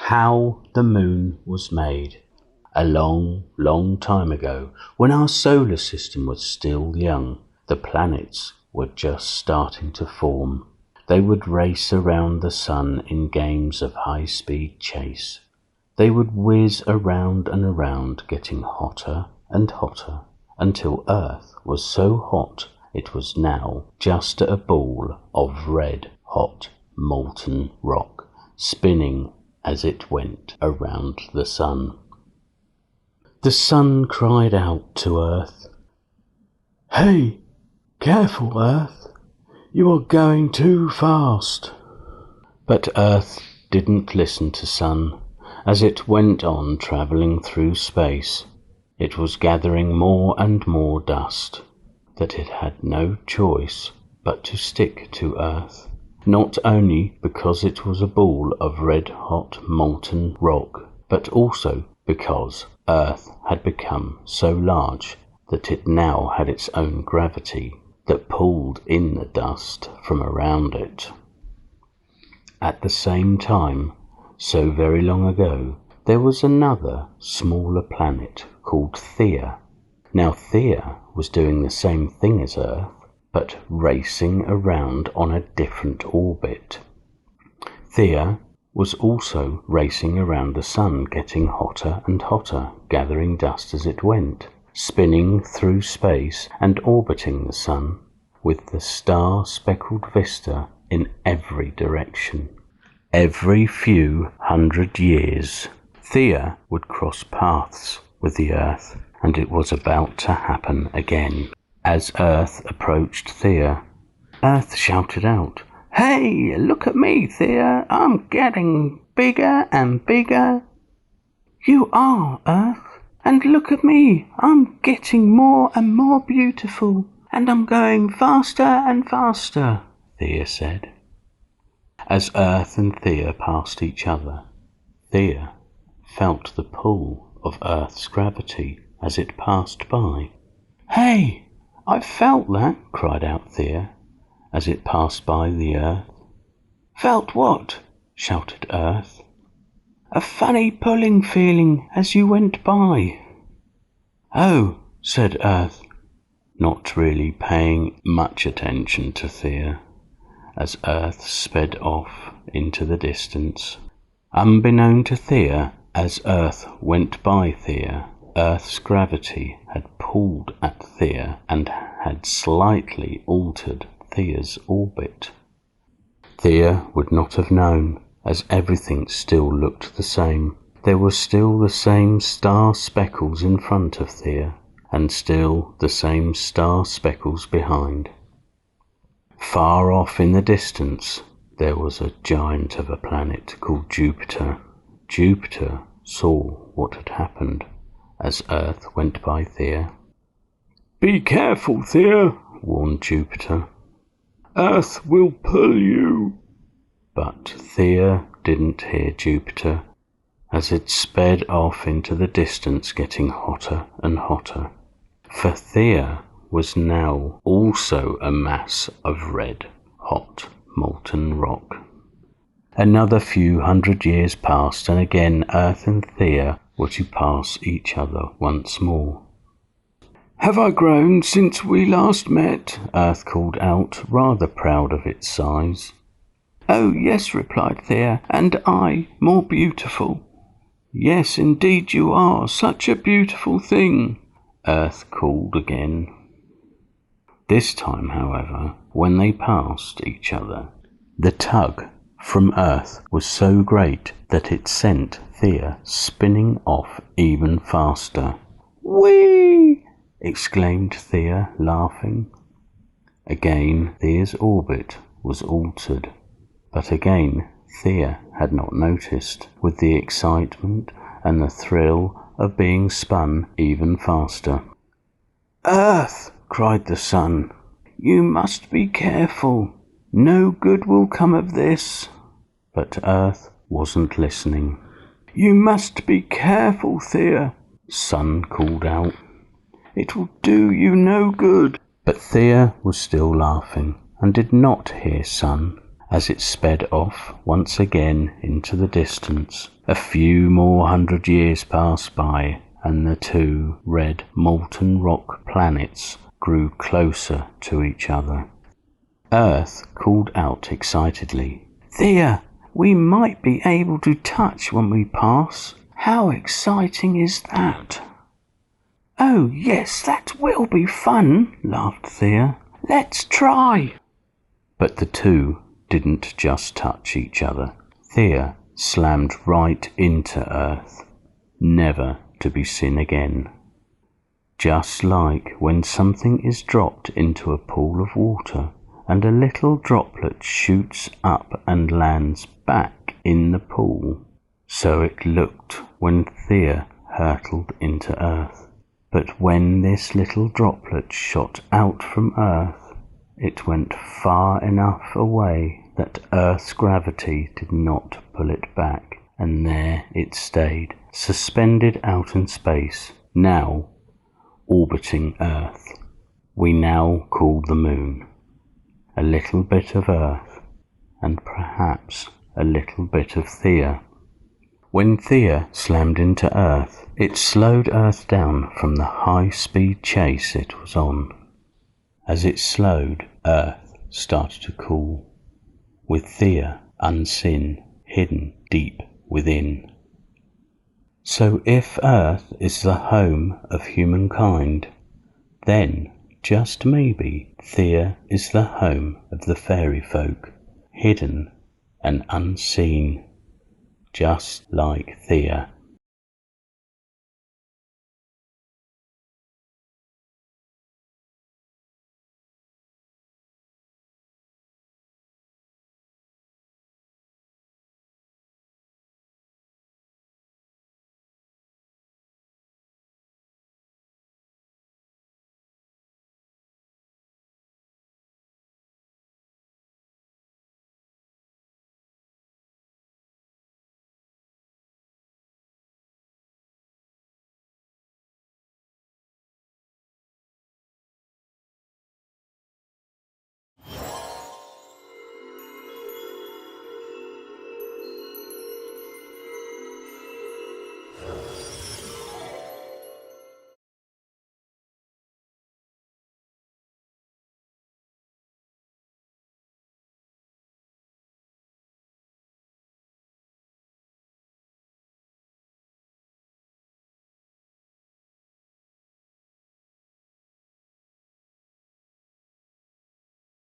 How the moon was made. A long, long time ago, when our solar system was still young, the planets were just starting to form. They would race around the sun in games of high-speed chase. They would whiz around and around, getting hotter and hotter, until Earth was so hot it was now just a ball of red, hot, molten rock, spinning as it went around the sun. The sun cried out to Earth, "Hey, careful, Earth! You are going too fast." But Earth didn't listen to Sun. As it went on travelling through space, it was gathering more and more dust, that it had no choice but to stick to Earth. Not only because it was a ball of red-hot molten rock, but also because Earth had become so large that it now had its own gravity that pulled in the dust from around it. At the same time, so very long ago, there was another smaller planet called Theia. Now Theia was doing the same thing as Earth, but racing around on a different orbit. Theia was also racing around the sun, getting hotter and hotter, gathering dust as it went, spinning through space and orbiting the sun, with the star-speckled vista in every direction. Every few hundred years, Theia would cross paths with the Earth, and it was about to happen again. As Earth approached Theia, Earth shouted out, "Hey, look at me, Theia! I'm getting bigger and bigger." "You are, Earth, and look at me! I'm getting more and more beautiful, and I'm going faster and faster," Theia said. As Earth and Theia passed each other, Theia felt the pull of Earth's gravity as it passed by. "Hey, I felt that," cried out Theia as it passed by the Earth. "Felt what?" shouted Earth. "A funny pulling feeling as you went by." "Oh," said Earth, not really paying much attention to Theia, as Earth sped off into the distance. Unbeknown to Theia, as Earth went by Theia, Earth's gravity had pulled at Theia and had slightly altered Theia's orbit. Theia would not have known, as everything still looked the same. There were still the same star speckles in front of Theia, and still the same star speckles behind. Far off in the distance, there was a giant of a planet called Jupiter. Jupiter saw what had happened as Earth went by Theia. "Be careful, Theia," warned Jupiter. "Earth will pull you." But Theia didn't hear Jupiter, as it sped off into the distance, getting hotter and hotter. For Theia was now also a mass of red, hot, molten rock. Another few hundred years passed, and again Earth and Theia were to pass each other once more. "Have I grown since we last met?" Earth called out, rather proud of its size. "Oh, yes," replied Theia, "and I more beautiful." "Yes, indeed you are, such a beautiful thing," Earth called again. This time, however, when they passed each other, the tug from Earth was so great that it sent Theia spinning off even faster. "Whee!" exclaimed Theia, laughing. Again Theia's orbit was altered, but again Theia had not noticed, with the excitement and the thrill of being spun even faster. "Earth!" cried the sun, "you must be careful. No good will come of this." But Earth wasn't listening. "You must be careful, Theia," Sun called out. "It will do you no good." But Theia was still laughing and did not hear Sun, As it sped off once again into the distance, a few more 100 years passed by, and the two red molten rock planets grew closer to each other. Earth called out excitedly, "Thea, we might be able to touch when we pass. How exciting is that?" "Oh yes, that will be fun," laughed Thea. "Let's try." But the two didn't just touch each other. Thea slammed right into Earth, never to be seen again. Just like when something is dropped into a pool of water and a little droplet shoots up and lands back in the pool, so it looked when Thea hurtled into Earth. But when this little droplet shot out from Earth, it went far enough away that Earth's gravity did not pull it back, and there it stayed, suspended out in space, now orbiting Earth. We now call the Moon. A little bit of Earth, and perhaps a little bit of Thea. When Thea slammed into Earth, it slowed Earth down from the high-speed chase it was on. As it slowed, Earth started to cool, with Thea unseen, hidden deep within. So if Earth is the home of humankind, then just maybe Thea is the home of the fairy folk, hidden and unseen, just like Thea.